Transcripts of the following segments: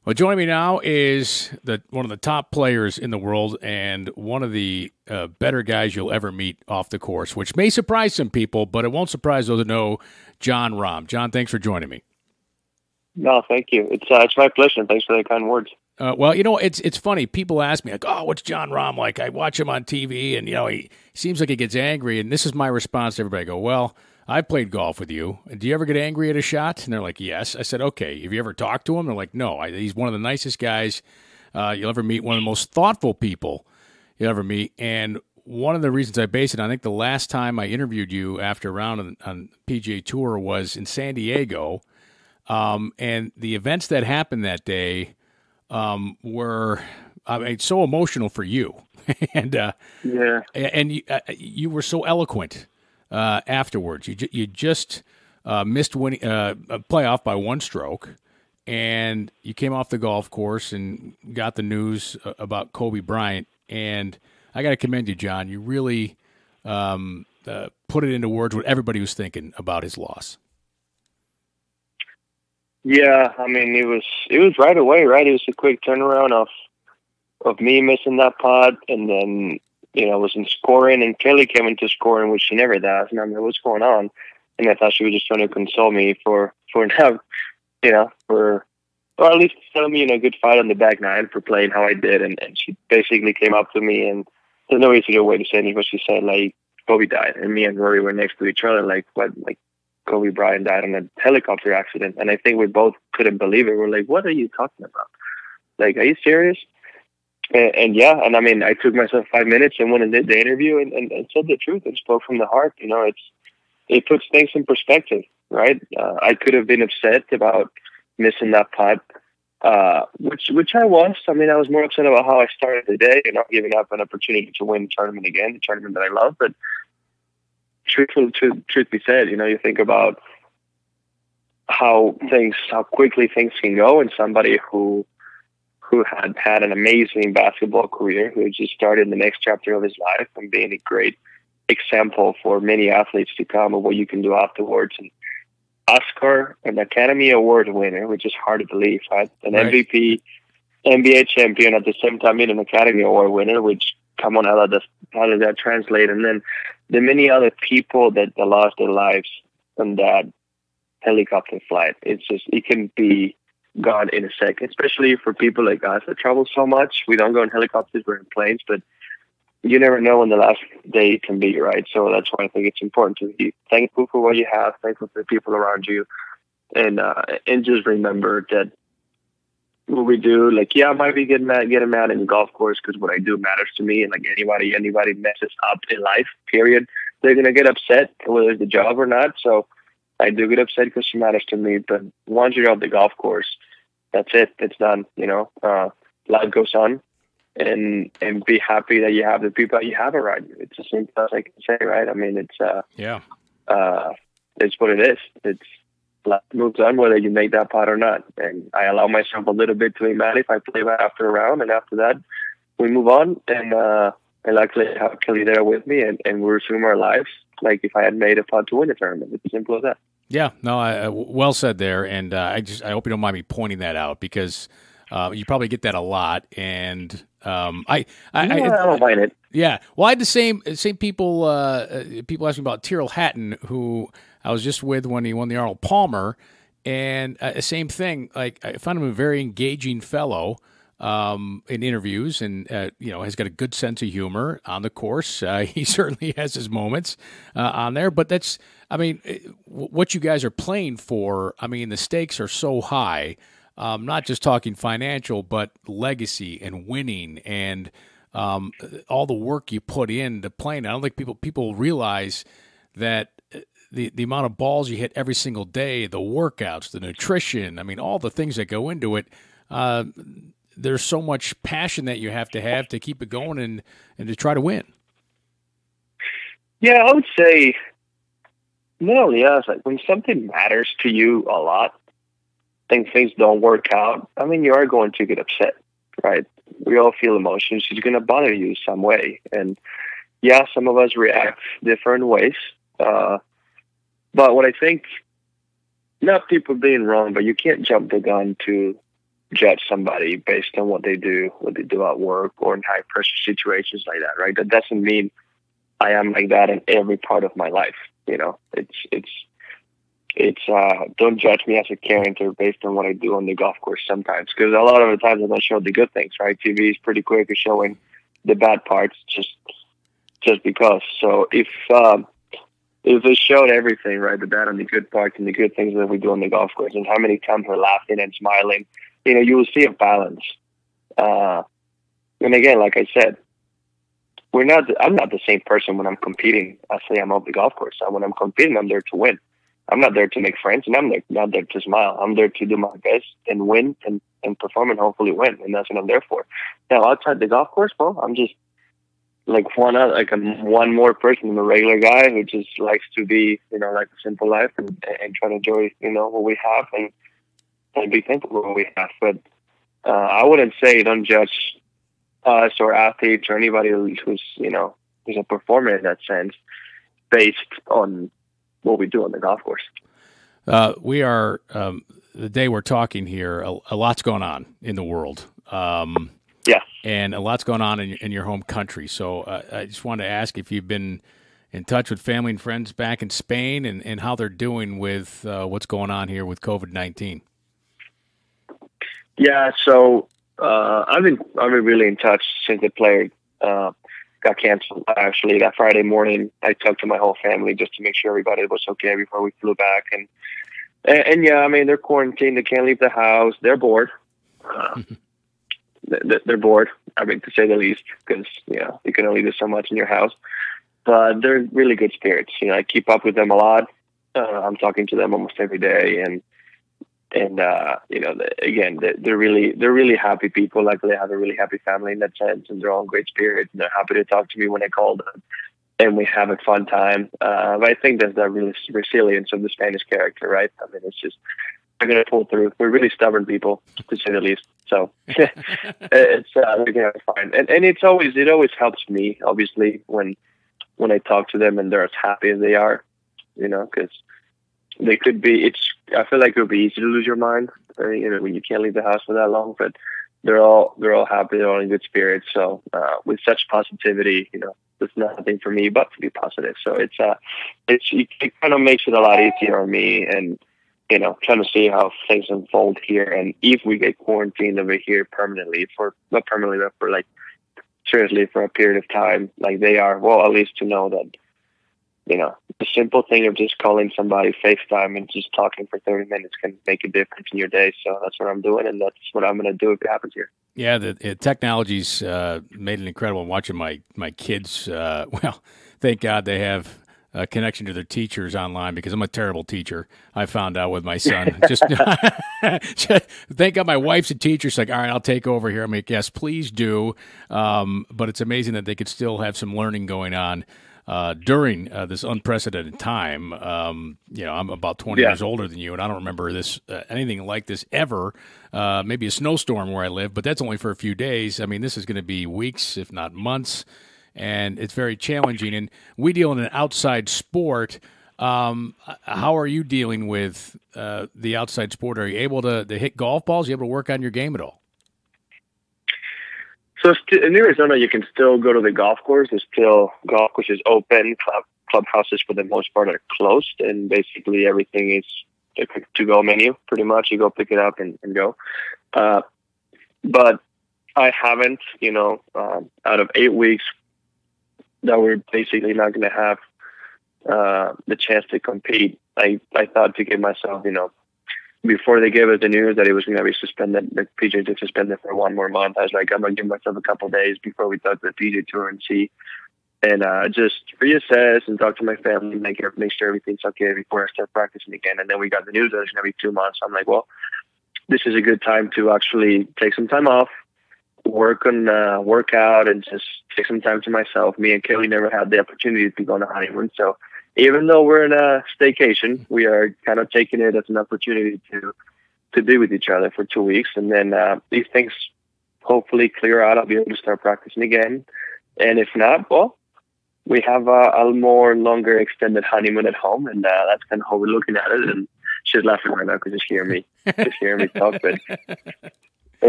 Well, joining me now is one of the top players in the world and one of the better guys you'll ever meet off the course, which may surprise some people, but it won't surprise those who know Jon Rahm. Jon, thanks for joining me. No, thank you. It's my pleasure. Thanks for the kind words. Well, it's funny. People ask me, like, oh, what's Jon Rahm like? I watch him on TV, and, he seems like he gets angry. And this is my response to everybody. I go, well, I played golf with you. Do you ever get angry at a shot? And they're like, yes. I said, okay. Have you ever talked to him? They're like, no. He's one of the nicest guys you'll ever meet, one of the most thoughtful people you'll ever meet. And one of the reasons I base it, I think the last time I interviewed you after a round on PGA Tour was in San Diego. And the events that happened that day were so emotional for you. And you were so eloquent afterwards. You just missed winning a playoff by one stroke, and you came off the golf course and got the news about Kobe Bryant. And I got to commend you, Jon. You really put it into words what everybody was thinking about his loss. Yeah, I mean, it was right away, right? It was a quick turnaround of me missing that putt, and then wasn't scoring, and Kelly came into scoring, which she never does. And I'm like, what's going on? And I thought she was just trying to console me for now, or at least tell me a good fight on the back nine for playing how I did. And she basically came up to me, and there's no easier way to say it, but she said, like, Kobe died, and me and Rory were next to each other, like, what, like, Kobe Bryant died in a helicopter accident. And I think we both couldn't believe it. We're like, what are you talking about? Like, are you serious? And yeah, and I mean, I took myself 5 minutes and went and did the interview and said the truth and spoke from the heart. It puts things in perspective, right? I could have been upset about missing that putt, which I was. I mean, I was more upset about how I started the day and not giving up an opportunity to win the tournament again, the tournament that I love. But truth be said, you think about how quickly things can go, and somebody who had an amazing basketball career, who just started the next chapter of his life and being a great example for many athletes to come of what you can do afterwards. And Oscar, an Academy Award winner, which is hard to believe, right? An MVP, NBA champion at the same time being an Academy Award winner, which, come on, how does that translate? And then the many other people that lost their lives on that helicopter flight. It can be gone in a second, especially for people like us that travel so much. We don't go in helicopters, we're in planes, but you never know when the last day can be, right? So that's why I think it's important to be thankful for what you have, thankful for the people around you, and just remember that what we do, like, yeah, I might be getting mad in the golf course because what I do matters to me, and like anybody messes up in life, period, they're gonna get upset whether it's the job or not. So I do get upset because it matters to me, but once you're off the golf course, that's it. It's done. Life goes on, and be happy that you have the people that you have around you. It's as simple as I can say, right? I mean, it's what it is. It's life moves on whether you make that putt or not. And I allow myself a little bit to be mad if I play right after a round, and after that, we move on. And I luckily have Kelly there with me, and we resume our lives like if I had made a putt to win the tournament. It's as simple as that. Yeah, no, well said there, and I hope you don't mind me pointing that out because you probably get that a lot, and I don't mind it. Yeah, well, I had the same people. People ask me about Tyrrell Hatton, who I was just with when he won the Arnold Palmer, and same thing. Like, I found him a very engaging fellow in interviews, and has got a good sense of humor on the course. He certainly has his moments on there, but that's, I mean, what you guys are playing for. I mean, the stakes are so high. Not just talking financial, but legacy and winning and all the work you put into playing. I don't think people realize that the amount of balls you hit every single day, the workouts, the nutrition, I mean, all the things that go into it. There's so much passion that you have to keep it going and to try to win. Yeah, I would say not only us, like when something matters to you a lot, and things don't work out, I mean, you are going to get upset, right? We all feel emotions. It's going to bother you some way. And yeah, some of us react different ways. But what I think, not people being wrong, but you can't jump the gun to judge somebody based on what they do at work or in high pressure situations like that, right? That doesn't mean I am like that in every part of my life. You know, it's don't judge me as a character based on what I do on the golf course sometimes, because a lot of the times I don't show the good things, right? TV is pretty quick at showing the bad parts just because. So if they showed everything, right, the bad and the good parts and the good things that we do on the golf course and how many times we're laughing and smiling, you know, you will see a balance. And again, like I said, I'm not the same person when I'm competing as I am off the golf course. When I'm competing, I'm there to win. I'm not there to make friends, and I'm not there to smile. I'm there to do my best and win and perform and hopefully win, and that's what I'm there for. Now, outside the golf course, well, I'm just like one more person. I'm a regular guy who just likes to be, you know, like a simple life and try to enjoy, you know, what we have and be thankful for what we have. But I wouldn't say don't judge us or athletes or anybody who's a performer in that sense based on what we do on the golf course. We are the day we're talking here. A lot's going on in the world. Yeah, and a lot's going on in your home country. So I just wanted to ask if you've been in touch with family and friends back in Spain and how they're doing with what's going on here with COVID-19. Yeah, so I've been really in touch since the player got canceled. Actually, that Friday morning, I talked to my whole family just to make sure everybody was okay before we flew back. And yeah, I mean, they're quarantined. They can't leave the house. They're bored. They're bored, I mean, to say the least, because, you know, you can only do so much in your house. But they're really good spirits. You know, I keep up with them a lot. I'm talking to them almost every day. And you know, again, they're really happy people. Like, they have a really happy family in that sense, and they're all in great spirits. And they're happy to talk to me when I call them, and we have a fun time. But I think that's the really resilience of the Spanish character, right? I mean, it's just, they're going to pull through. We're really stubborn people, to say the least. So it's they're going to be fine. And it always helps me, obviously, when I talk to them and they're as happy as they are, you know, because they could be. I feel like it would be easy to lose your mind, you know, when you can't leave the house for that long. But they're all happy. They're all in good spirits. So with such positivity, you know, there's nothing for me but to be positive. So it kind of makes it a lot easier on me, and, you know, trying to see how things unfold here, and if we get quarantined over here permanently, not permanently, but for, like, seriously, for a period of time, like they are, well, at least to know that, you know, the simple thing of just calling somebody FaceTime and just talking for 30 minutes can make a difference in your day. So that's what I'm doing, and that's what I'm going to do if it happens here. Yeah, the technology's made it incredible. I'm watching my kids. Well, thank God they have a connection to their teachers online, because I'm a terrible teacher. I found out with my son. Just thank God my wife's a teacher. She's like, all right, I'll take over here. I'm like, yes, please do. But it's amazing that they could still have some learning going on during this unprecedented time. You know, I'm about 20 years older than you, and I don't remember this anything like this ever. Maybe a snowstorm where I live, but that's only for a few days. I mean, this is going to be weeks, if not months. And it's very challenging. And we deal in an outside sport. How are you dealing with the outside sport? Are you able to hit golf balls? Are you able to work on your game at all? So in Arizona, you can still go to the golf course. There's still golf courses open. Clubhouses, for the most part, are closed. And basically everything is a to-go menu, pretty much. You go pick it up and go. But I haven't, you know, out of 8 weeks, that we're basically not going to have the chance to compete. I thought to give myself, you know, before they gave us the news that it was going to be suspended, the PGA Tour suspended for one more month, I was like, I'm going to give myself a couple of days before we talk to the PGA Tour and see, and just reassess and talk to my family, make sure everything's okay before I start practicing again. And then we got the news that it's going to be 2 months. I'm like, well, this is a good time to actually take some time off, work out, and just take some time to myself. Me and Kelly never had the opportunity to go on a honeymoon, so even though we're in a staycation, we are kind of taking it as an opportunity to be with each other for 2 weeks. And then these things hopefully clear out. I'll be able to start practicing again. And if not, well, we have a more longer extended honeymoon at home. And that's kind of how we're looking at it. And she's laughing right now because she's hearing me talk. But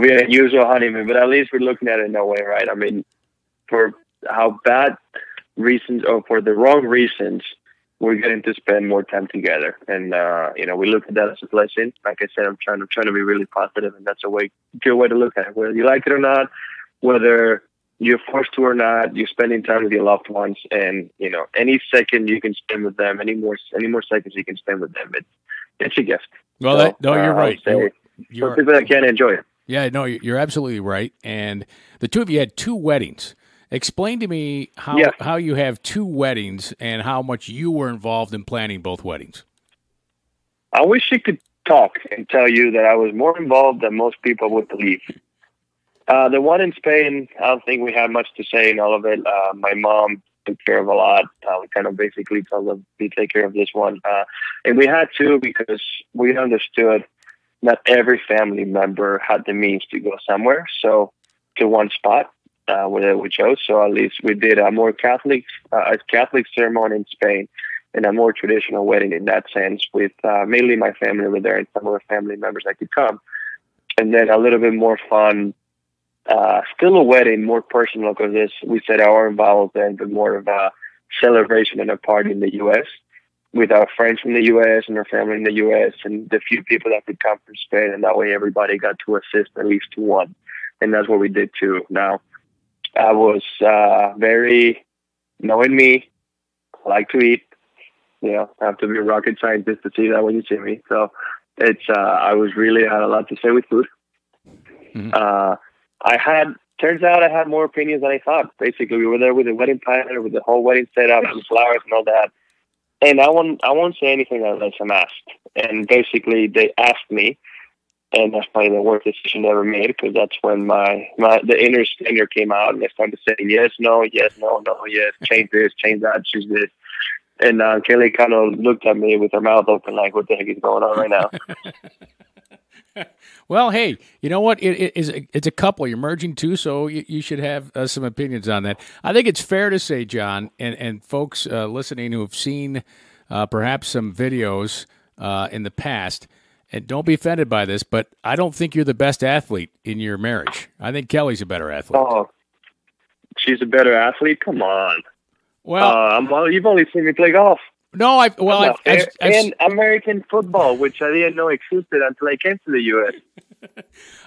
it'll be an unusual honeymoon, but at least we're looking at it in that way, right? I mean, for how bad reasons or for the wrong reasons, we're getting to spend more time together. And, we look at that as a blessing. Like I said, I'm trying to be really positive, and that's a good way to look at it. Whether you like it or not, whether you're forced to or not, you're spending time with your loved ones, and, any second you can spend with them, any more seconds you can spend with them, it's a gift. Well, you're right. For people that can enjoy it. Yeah, no, you're absolutely right. And the two of you had 2 weddings. Explain to me how you have 2 weddings and how much you were involved in planning both weddings. I wish I could talk and tell you that I was more involved than most people would believe. The one in Spain, I don't think we had much to say in all of it. My mom took care of a lot. We kind of basically told them to take care of this one. And we had to because we understood not every family member had the means to go somewhere. So to one spot. Where we chose, so at least we did a more Catholic ceremony in Spain, and a more traditional wedding in that sense. With mainly my family were there, and some of the family members that could come, and then a little bit more fun, still a wedding, more personal because we said our vows then, but more of a celebration and a party in the U.S. with our friends from the U.S. and our family in the U.S. and the few people that could come from Spain, and that way everybody got to assist at least to one, and that's what we did too. Now. I was very, knowing me, I like to eat. I have to be a rocket scientist to see that when you see me. So I had a lot to say with food. Mm-hmm. Turns out I had more opinions than I thought. Basically, we were there with the wedding planner, with the whole wedding setup and flowers and all that. And I won't say anything unless I'm asked. And basically, they asked me. And that's probably the worst decision I ever made because that's when the inner Spaniard came out and I started saying yes, no, yes, change this, change that, choose this. And Kelly kind of looked at me with her mouth open like, what the heck is going on right now? Well, hey, you know what? It's a couple. You're merging 2, so you should have some opinions on that. I think it's fair to say, Jon, and folks listening who have seen perhaps some videos in the past, and don't be offended by this, but I don't think you're the best athlete in your marriage. I think Kelly's a better athlete. Oh, she's a better athlete? Come on. Well, you've only seen me play golf. No, I've and American football, which I didn't know existed until I came to the U.S.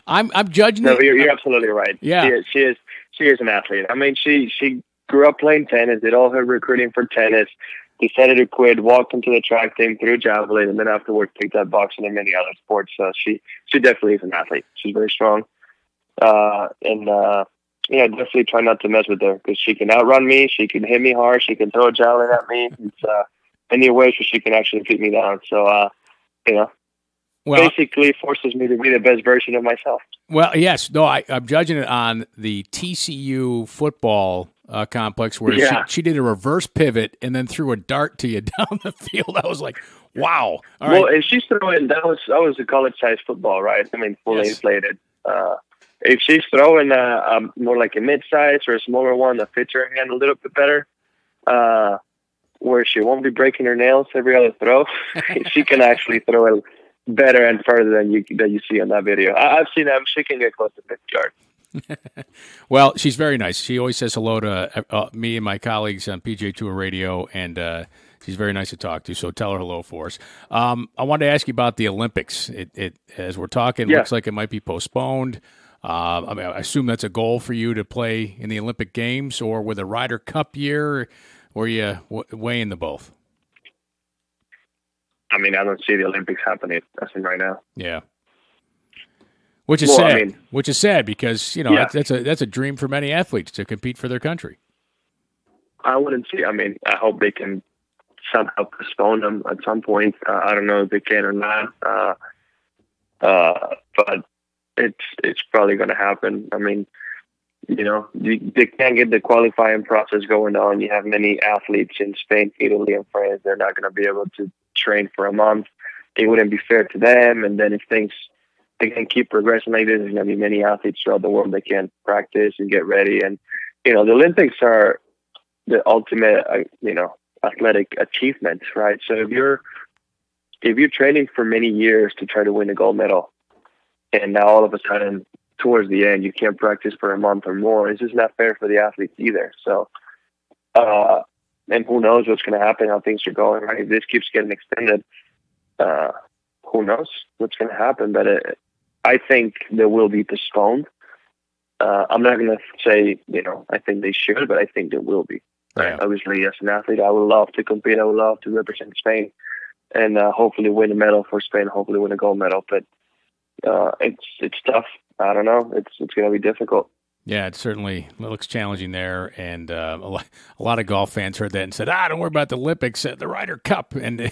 I'm judging. No, you're absolutely right. Yeah, she is an athlete. I mean, she grew up playing tennis, did all her recruiting for tennis. Decided to quit, walked into the track team, threw javelin, and then afterwards picked up boxing and many other sports. So she definitely is an athlete. She's very strong. Definitely try not to mess with her because she can outrun me. She can hit me hard. She can throw a javelin at me. It's any way so she can actually beat me down. So, basically forces me to be the best version of myself. Well, yes. No, I'm judging it on the TCU football complex where she did a reverse pivot and then threw a dart to you down the field. I was like, wow. All right. And she's throwing, that was a college-sized football, right? I mean, fully inflated. If she's throwing more like a mid-size or a smaller one that fits her hand a little bit better, where she won't be breaking her nails every other throw, she can actually throw it better and further than you see on that video. I've seen them. She can get close to 50 yards. Well, she's very nice. She always says hello to me and my colleagues on PGA Tour Radio, and she's very nice to talk to. So tell her hello for us. I wanted to ask you about the Olympics. It as we're talking, looks like it might be postponed. I assume that's a goal for you to play in the Olympic Games, or with a Ryder Cup year, or you weighing the both? I mean, I don't see the Olympics happening as in right now. Yeah. Which is sad. I mean, which is sad because that's a dream for many athletes to compete for their country. I wouldn't see. I mean, I hope they can somehow postpone them at some point. I don't know if they can or not. But it's probably going to happen. I mean, they can't get the qualifying process going on. You have many athletes in Spain, Italy, and France. They're not going to be able to train for a month. It wouldn't be fair to them. And then if they can keep progressing like this, there's going to be many athletes throughout the world that can practice and get ready. And, the Olympics are the ultimate, athletic achievement, right? So if you're training for many years to try to win a gold medal, and now all of a sudden towards the end, you can't practice for a month or more. It's just not fair for the athletes either. So, and who knows what's going to happen, how things are going, right? If this keeps getting extended, who knows what's going to happen. But I think they will be postponed. I'm not going to say, I think they should, but I think they will be. Yeah. Right? Obviously, as an athlete, I would love to compete. I would love to represent Spain and hopefully win a medal for Spain, hopefully win a gold medal. But it's tough. I don't know. It's going to be difficult. Yeah, it certainly looks challenging there, and a lot of golf fans heard that and said, don't worry about the Olympics, the Ryder Cup. And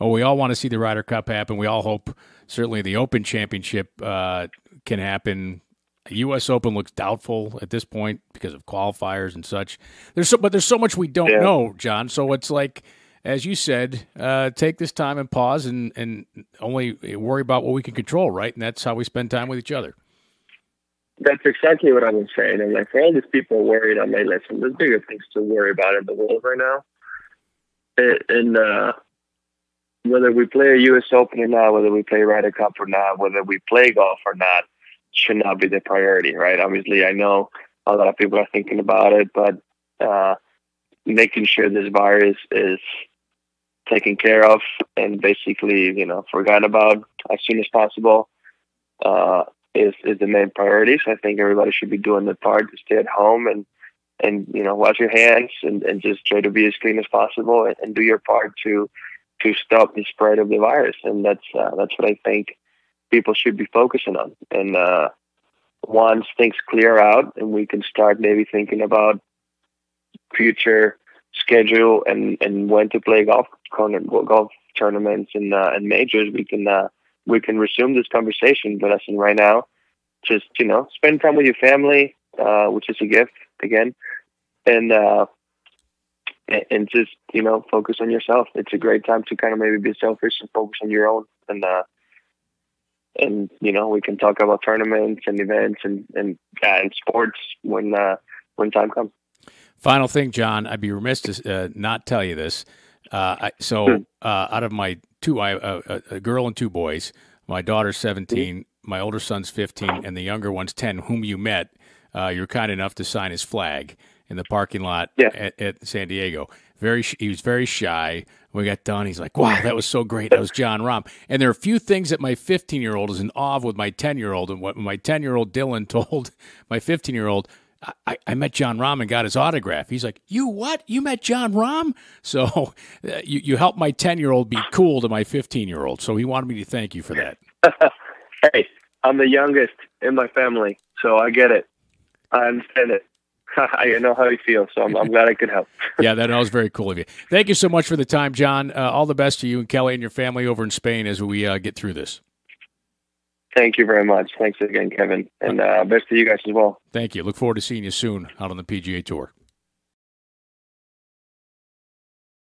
we all want to see the Ryder Cup happen. We all hope certainly the Open Championship can happen. The U.S. Open looks doubtful at this point because of qualifiers and such. But there's so much we don't know, Jon, so it's like, as you said, take this time and pause and only worry about what we can control, right? And that's how we spend time with each other. That's exactly what I was saying. And like, for all these people worried, on my listen, there's bigger things to worry about in the world right now. And whether we play a U.S. Open or not, whether we play Ryder Cup or not, whether we play golf or not, should not be the priority, right? Obviously, I know a lot of people are thinking about it, but making sure this virus is taken care of and basically, forgotten about as soon as possible is the main priority. So I think everybody should be doing their part to stay at home and wash your hands and just try to be as clean as possible and do your part to stop the spread of the virus. And that's what I think people should be focusing on. And once things clear out and we can start maybe thinking about future schedule and when to play golf tournaments and majors, we can resume this conversation. But as in right now, just spend time with your family, which is a gift again, and just focus on yourself. It's a great time to kind of maybe be selfish and focus on your own. And we can talk about tournaments and events and sports when time comes. Final thing, Jon, I'd be remiss to not tell you this. Out of my two, a girl and two boys. My daughter's 17, my older son's 15, and the younger one's 10, whom you met. You're kind enough to sign his flag in the parking lot at San Diego. He was very shy. When we got done, he's like, wow, that was so great. That was Jon Rahm. And there are a few things that my 15-year-old is in awe of with my 10-year-old. And what my 10-year-old Dylan told my 15-year-old, I met Jon Rahm and got his autograph. He's like, you what? You met Jon Rahm? So you helped my 10-year-old be cool to my 15-year-old. So he wanted me to thank you for that. Hey, I'm the youngest in my family, so I get it. I understand it. I know how you feel, so I'm glad I could help. Yeah, that was very cool of you. Thank you so much for the time, Jon. All the best to you and Kelly and your family over in Spain as we get through this. Thank you very much. Thanks again, Kevin. And best to you guys as well. Thank you. Look forward to seeing you soon out on the PGA Tour.